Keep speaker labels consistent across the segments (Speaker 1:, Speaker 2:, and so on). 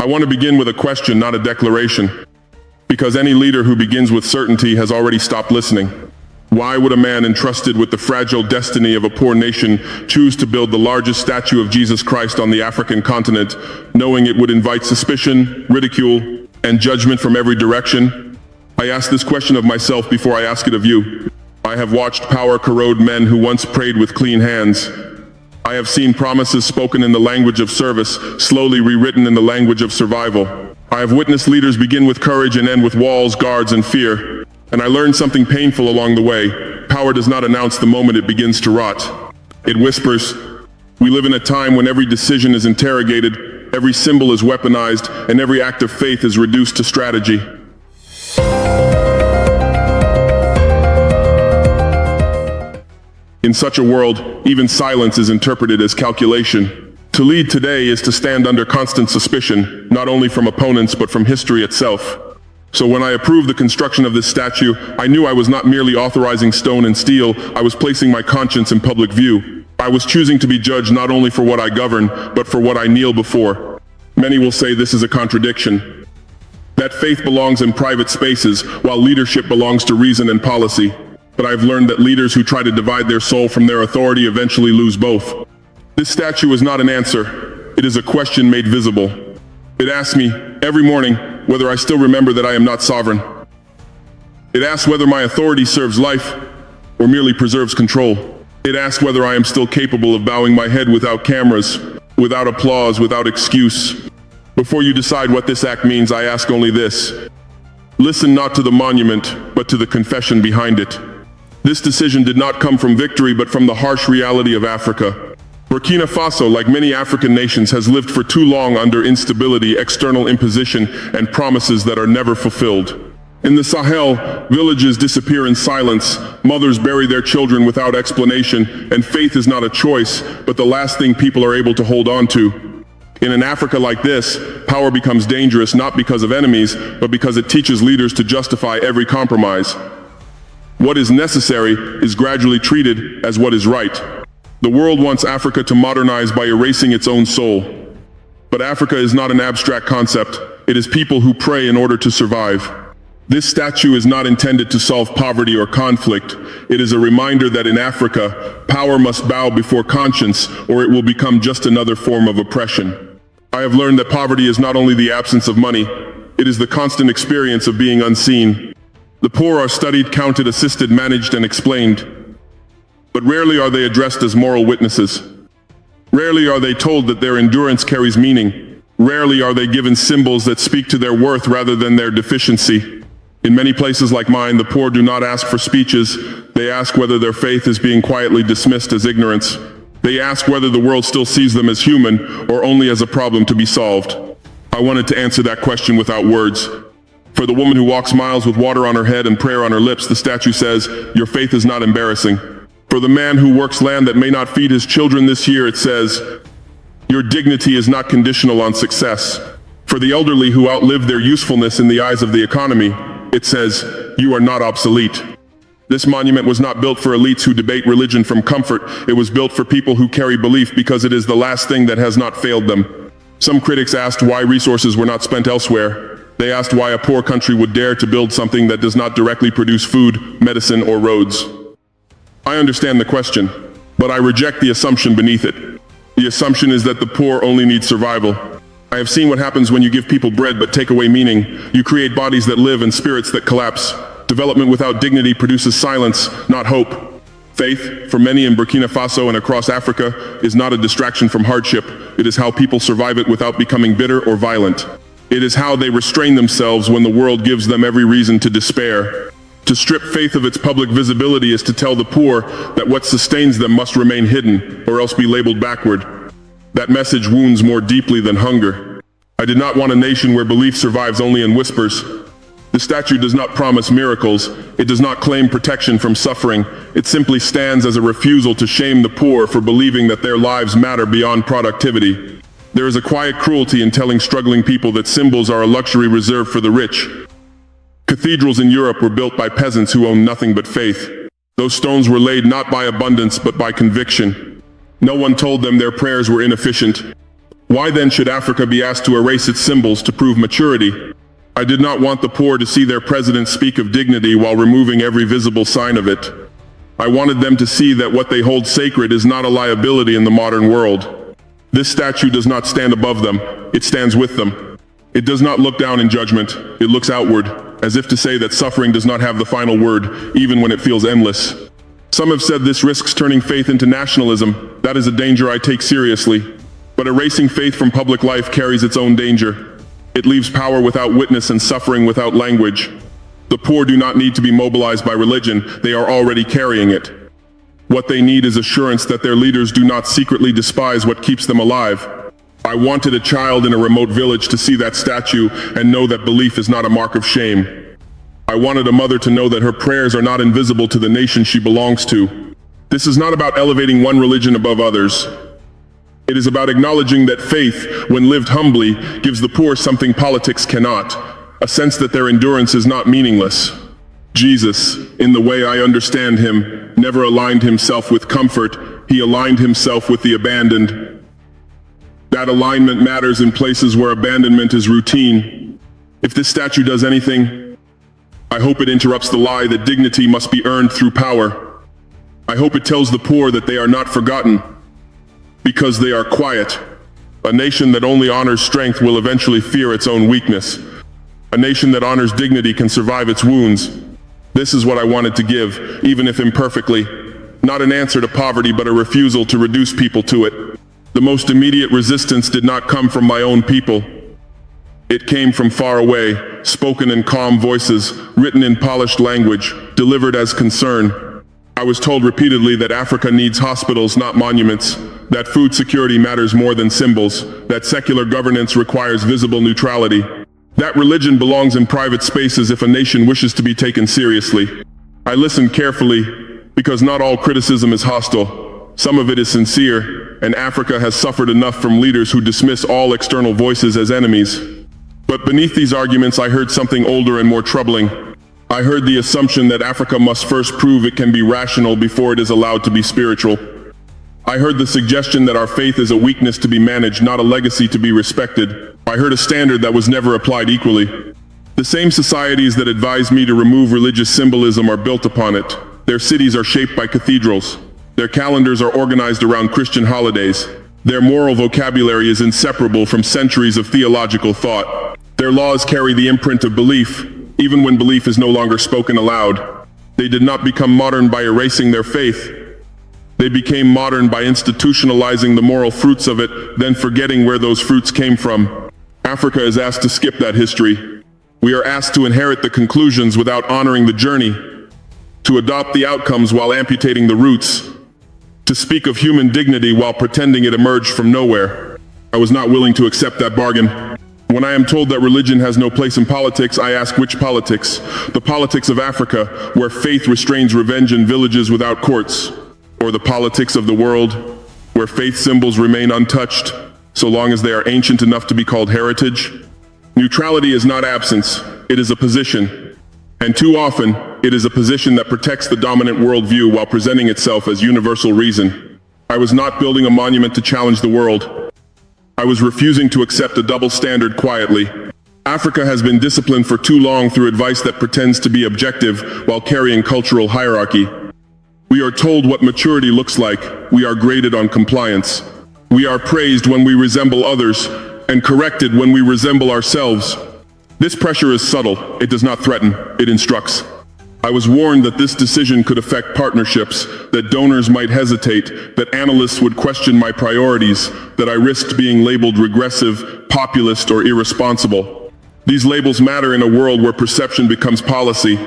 Speaker 1: I want to begin with a question, not a declaration. Because any leader who begins with certainty has already stopped listening. Why would a man entrusted with the fragile destiny of a poor nation choose to build the largest statue of Jesus Christ on the African continent, knowing it would invite suspicion, ridicule, and judgment from every direction? I ask this question of myself before I ask it of you. I have watched power corrode men who once prayed with clean hands. I have seen promises spoken in the language of service, slowly rewritten in the language of survival. I have witnessed leaders begin with courage and end with walls, guards, and fear. And I learned something painful along the way. Power does not announce the moment it begins to rot. It whispers. We live in a time when every decision is interrogated, every symbol is weaponized, and every act of faith is reduced to strategy. In such a world, even silence is interpreted as calculation. To lead today is to stand under constant suspicion, not only from opponents but from history itself. So when I approved the construction of this statue, I knew I was not merely authorizing stone and steel, I was placing my conscience in public view. I was choosing to be judged not only for what I govern, but for what I kneel before. Many will say this is a contradiction. That faith belongs in private spaces, while leadership belongs to reason and policy. But I've learned that leaders who try to divide their soul from their authority eventually lose both. This statue is not an answer. It is a question made visible. It asks me, every morning, whether I still remember that I am not sovereign. It asks whether my authority serves life or merely preserves control. It asks whether I am still capable of bowing my head without cameras, without applause, without excuse. Before you decide what this act means, I ask only this. Listen not to the monument, but to the confession behind it. This decision did not come from victory, but from the harsh reality of Africa. Burkina Faso, like many African nations, has lived for too long under instability, external imposition, and promises that are never fulfilled. In the Sahel, villages disappear in silence, mothers bury their children without explanation, and faith is not a choice, but the last thing people are able to hold on to. In an Africa like this, power becomes dangerous not because of enemies, but because it teaches leaders to justify every compromise. What is necessary is gradually treated as what is right. The world wants Africa to modernize by erasing its own soul. But Africa is not an abstract concept. It is people who pray in order to survive. This statue is not intended to solve poverty or conflict. It is a reminder that in Africa, power must bow before conscience, or it will become just another form of oppression. I have learned that poverty is not only the absence of money, it is the constant experience of being unseen. The poor are studied, counted, assisted, managed, and explained. But rarely are they addressed as moral witnesses. Rarely are they told that their endurance carries meaning. Rarely are they given symbols that speak to their worth rather than their deficiency. In many places like mine, the poor do not ask for speeches. They ask whether their faith is being quietly dismissed as ignorance. They ask whether the world still sees them as human or only as a problem to be solved. I wanted to answer that question without words. For the woman who walks miles with water on her head and prayer on her lips, the statue says, "Your faith is not embarrassing." For the man who works land that may not feed his children this year, it says, "Your dignity is not conditional on success." For the elderly who outlive their usefulness in the eyes of the economy, it says, "You are not obsolete." This monument was not built for elites who debate religion from comfort. It was built for people who carry belief because it is the last thing that has not failed them. Some critics asked why resources were not spent elsewhere. They asked why a poor country would dare to build something that does not directly produce food, medicine, or roads. I understand the question, but I reject the assumption beneath it. The assumption is that the poor only need survival. I have seen what happens when you give people bread but take away meaning. You create bodies that live and spirits that collapse. Development without dignity produces silence, not hope. Faith, for many in Burkina Faso and across Africa, is not a distraction from hardship. It is how people survive it without becoming bitter or violent. It is how they restrain themselves when the world gives them every reason to despair. To strip faith of its public visibility is to tell the poor that what sustains them must remain hidden, or else be labeled backward. That message wounds more deeply than hunger. I did not want a nation where belief survives only in whispers. The statue does not promise miracles. It does not claim protection from suffering. It simply stands as a refusal to shame the poor for believing that their lives matter beyond productivity. There is a quiet cruelty in telling struggling people that symbols are a luxury reserved for the rich. Cathedrals in Europe were built by peasants who owned nothing but faith. Those stones were laid not by abundance but by conviction. No one told them their prayers were inefficient. Why then should Africa be asked to erase its symbols to prove maturity? I did not want the poor to see their president speak of dignity while removing every visible sign of it. I wanted them to see that what they hold sacred is not a liability in the modern world. This statue does not stand above them, it stands with them. It does not look down in judgment, it looks outward, as if to say that suffering does not have the final word, even when it feels endless. Some have said this risks turning faith into nationalism. That is a danger I take seriously. But erasing faith from public life carries its own danger. It leaves power without witness and suffering without language. The poor do not need to be mobilized by religion, they are already carrying it. What they need is assurance that their leaders do not secretly despise what keeps them alive. I wanted a child in a remote village to see that statue and know that belief is not a mark of shame. I wanted a mother to know that her prayers are not invisible to the nation she belongs to. This is not about elevating one religion above others. It is about acknowledging that faith, when lived humbly, gives the poor something politics cannot, a sense that their endurance is not meaningless. Jesus, in the way I understand him, never aligned himself with comfort, he aligned himself with the abandoned. That alignment matters in places where abandonment is routine. If this statue does anything, I hope it interrupts the lie that dignity must be earned through power. I hope it tells the poor that they are not forgotten, because they are quiet. A nation that only honors strength will eventually fear its own weakness. A nation that honors dignity can survive its wounds. This is what I wanted to give, even if imperfectly. Not an answer to poverty, but a refusal to reduce people to it. The most immediate resistance did not come from my own people. It came from far away, spoken in calm voices, written in polished language, delivered as concern. I was told repeatedly that Africa needs hospitals, not monuments, that food security matters more than symbols, that secular governance requires visible neutrality, that religion belongs in private spaces if a nation wishes to be taken seriously. I listened carefully, because not all criticism is hostile. Some of it is sincere, and Africa has suffered enough from leaders who dismiss all external voices as enemies. But beneath these arguments I heard something older and more troubling. I heard the assumption that Africa must first prove it can be rational before it is allowed to be spiritual. I heard the suggestion that our faith is a weakness to be managed, not a legacy to be respected. I heard a standard that was never applied equally. The same societies that advised me to remove religious symbolism are built upon it. Their cities are shaped by cathedrals. Their calendars are organized around Christian holidays. Their moral vocabulary is inseparable from centuries of theological thought. Their laws carry the imprint of belief, even when belief is no longer spoken aloud. They did not become modern by erasing their faith. They became modern by institutionalizing the moral fruits of it, then forgetting where those fruits came from. Africa is asked to skip that history. We are asked to inherit the conclusions without honoring the journey, to adopt the outcomes while amputating the roots, to speak of human dignity while pretending it emerged from nowhere. I was not willing to accept that bargain. When I am told that religion has no place in politics, I ask which politics? The politics of Africa, where faith restrains revenge in villages without courts, or the politics of the world, where faith symbols remain untouched, so long as they are ancient enough to be called heritage? Neutrality is not absence, it is a position. And too often, it is a position that protects the dominant worldview while presenting itself as universal reason. I was not building a monument to challenge the world. I was refusing to accept a double standard quietly. Africa has been disciplined for too long through advice that pretends to be objective while carrying cultural hierarchy. We are told what maturity looks like. We are graded on compliance. We are praised when we resemble others, and corrected when we resemble ourselves. This pressure is subtle. It does not threaten. It instructs. I was warned that this decision could affect partnerships, that donors might hesitate, that analysts would question my priorities, that I risked being labeled regressive, populist, or irresponsible. These labels matter in a world where perception becomes policy.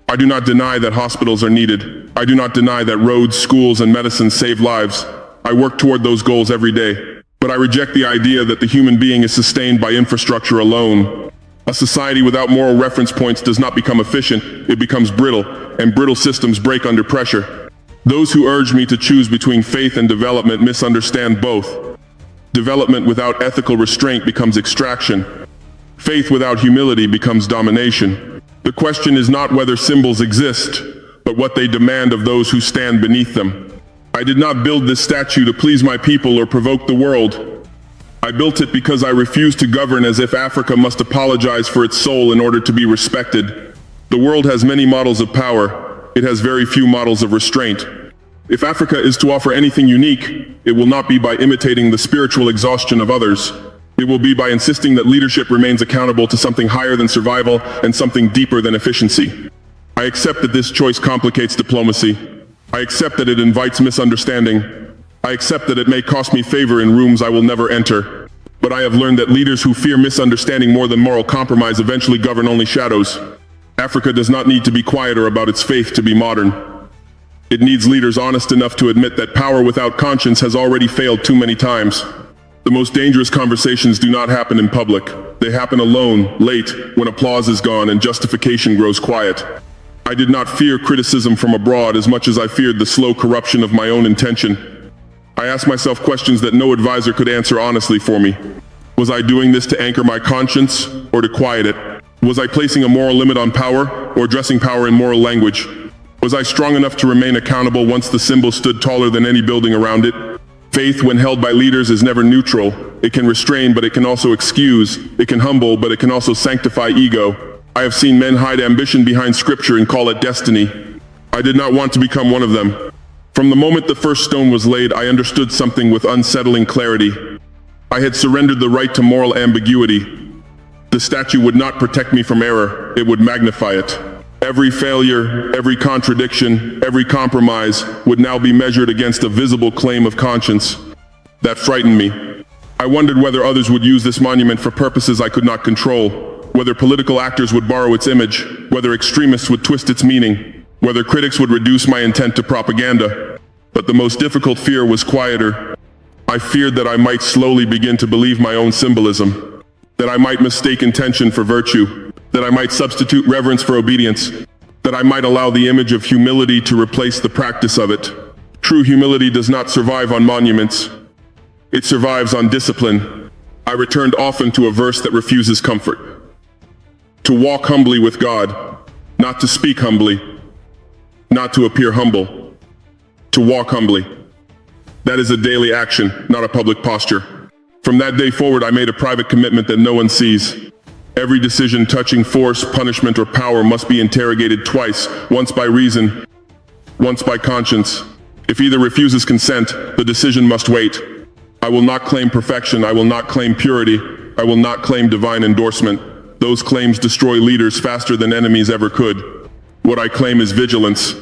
Speaker 1: I do not deny that hospitals are needed. I do not deny that roads, schools, and medicine save lives. I work toward those goals every day. But I reject the idea that the human being is sustained by infrastructure alone. A society without moral reference points does not become efficient, it becomes brittle, and brittle systems break under pressure. Those who urge me to choose between faith and development misunderstand both. Development without ethical restraint becomes extraction. Faith without humility becomes domination. The question is not whether symbols exist, but what they demand of those who stand beneath them. I did not build this statue to please my people or provoke the world. I built it because I refused to govern as if Africa must apologize for its soul in order to be respected. The world has many models of power. It has very few models of restraint. If Africa is to offer anything unique, it will not be by imitating the spiritual exhaustion of others. It will be by insisting that leadership remains accountable to something higher than survival and something deeper than efficiency. I accept that this choice complicates diplomacy. I accept that it invites misunderstanding. I accept that it may cost me favor in rooms I will never enter. But I have learned that leaders who fear misunderstanding more than moral compromise eventually govern only shadows. Africa does not need to be quieter about its faith to be modern. It needs leaders honest enough to admit that power without conscience has already failed too many times. The most dangerous conversations do not happen in public. They happen alone, late, when applause is gone and justification grows quiet. I did not fear criticism from abroad as much as I feared the slow corruption of my own intention. I asked myself questions that no advisor could answer honestly for me. Was I doing this to anchor my conscience or to quiet it? Was I placing a moral limit on power or addressing power in moral language? Was I strong enough to remain accountable once the symbol stood taller than any building around it? Faith, when held by leaders, is never neutral. It can restrain, but it can also excuse. It can humble, but it can also sanctify ego. I have seen men hide ambition behind scripture and call it destiny. I did not want to become one of them. From the moment the first stone was laid, I understood something with unsettling clarity. I had surrendered the right to moral ambiguity. The statue would not protect me from error, it would magnify it. Every failure, every contradiction, every compromise would now be measured against a visible claim of conscience. That frightened me. I wondered whether others would use this monument for purposes I could not control, whether political actors would borrow its image, whether extremists would twist its meaning, whether critics would reduce my intent to propaganda. But the most difficult fear was quieter. I feared that I might slowly begin to believe my own symbolism, that I might mistake intention for virtue, that I might substitute reverence for obedience, that I might allow the image of humility to replace the practice of it. True humility does not survive on monuments. It survives on discipline. I returned often to a verse that refuses comfort. To walk humbly with God, not to speak humbly, not to appear humble, to walk humbly. That is a daily action, not a public posture. From that day forward, I made a private commitment that no one sees. Every decision touching force, punishment, or power must be interrogated twice, once by reason, once by conscience. If either refuses consent, the decision must wait. I will not claim perfection, I will not claim purity, I will not claim divine endorsement. Those claims destroy leaders faster than enemies ever could. What I claim is vigilance.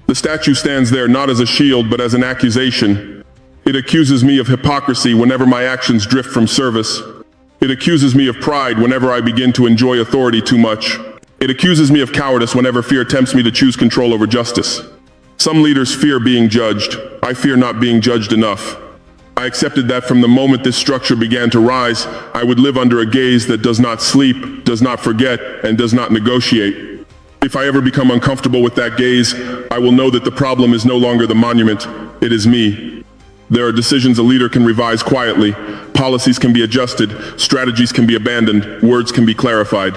Speaker 1: The statue stands there not as a shield but as an accusation. It accuses me of hypocrisy whenever my actions drift from service. It accuses me of pride whenever I begin to enjoy authority too much. It accuses me of cowardice whenever fear tempts me to choose control over justice. Some leaders fear being judged. I fear not being judged enough. I accepted that from the moment this structure began to rise, I would live under a gaze that does not sleep, does not forget, and does not negotiate. If I ever become uncomfortable with that gaze, I will know that the problem is no longer the monument, it is me. There are decisions a leader can revise quietly, policies can be adjusted, strategies can be abandoned, words can be clarified.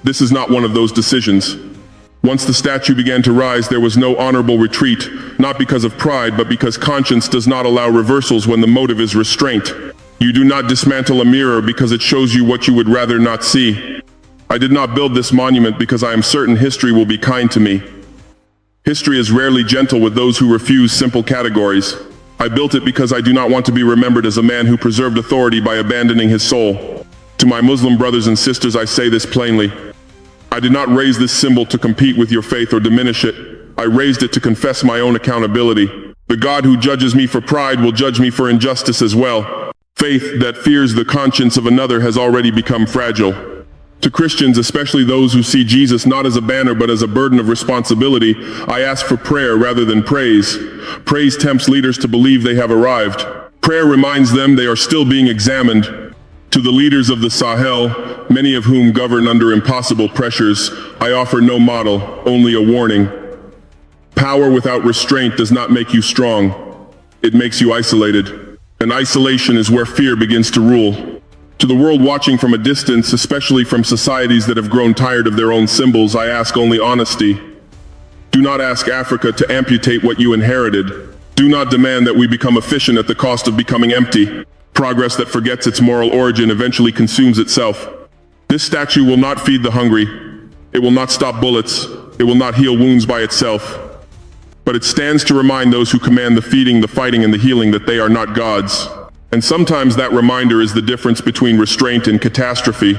Speaker 1: This is not one of those decisions. Once the statue began to rise, there was no honorable retreat, not because of pride, but because conscience does not allow reversals when the motive is restraint. You do not dismantle a mirror because it shows you what you would rather not see. I did not build this monument because I am certain history will be kind to me. History is rarely gentle with those who refuse simple categories. I built it because I do not want to be remembered as a man who preserved authority by abandoning his soul. To my Muslim brothers and sisters, I say this plainly. I did not raise this symbol to compete with your faith or diminish it. I raised it to confess my own accountability. The God who judges me for pride will judge me for injustice as well. Faith that fears the conscience of another has already become fragile. To Christians, especially those who see Jesus not as a banner but as a burden of responsibility, I ask for prayer rather than praise. Praise tempts leaders to believe they have arrived. Prayer reminds them they are still being examined. To the leaders of the Sahel, many of whom govern under impossible pressures, I offer no model, only a warning. Power without restraint does not make you strong. It makes you isolated. And isolation is where fear begins to rule. To the world watching from a distance, especially from societies that have grown tired of their own symbols, I ask only honesty. Do not ask Africa to amputate what you inherited. Do not demand that we become efficient at the cost of becoming empty. Progress that forgets its moral origin eventually consumes itself. This statue will not feed the hungry. It will not stop bullets. It will not heal wounds by itself. But it stands to remind those who command the feeding, the fighting, and the healing that they are not gods. And sometimes that reminder is the difference between restraint and catastrophe.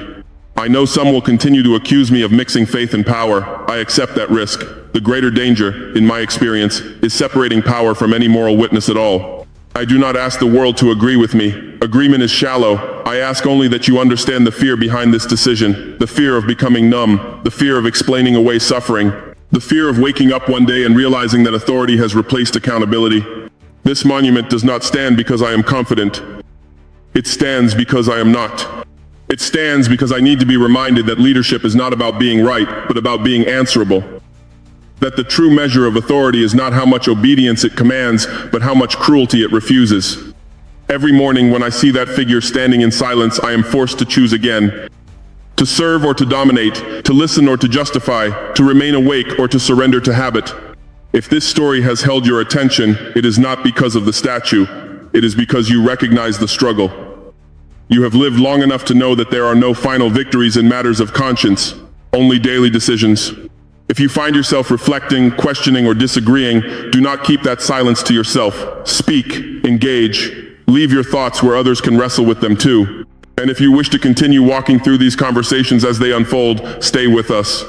Speaker 1: I know some will continue to accuse me of mixing faith and power. I accept that risk. The greater danger, in my experience, is separating power from any moral witness at all. I do not ask the world to agree with me. Agreement is shallow. I ask only that you understand the fear behind this decision, the fear of becoming numb, the fear of explaining away suffering, the fear of waking up one day and realizing that authority has replaced accountability. This monument does not stand because I am confident. It stands because I am not. It stands because I need to be reminded that leadership is not about being right, but about being answerable. That the true measure of authority is not how much obedience it commands, but how much cruelty it refuses. Every morning when I see that figure standing in silence, I am forced to choose again. To serve or to dominate, to listen or to justify, to remain awake or to surrender to habit. If this story has held your attention, it is not because of the statue. It is because you recognize the struggle. You have lived long enough to know that there are no final victories in matters of conscience, only daily decisions. If you find yourself reflecting, questioning, or disagreeing, do not keep that silence to yourself. Speak, engage, leave your thoughts where others can wrestle with them too. And if you wish to continue walking through these conversations as they unfold, stay with us.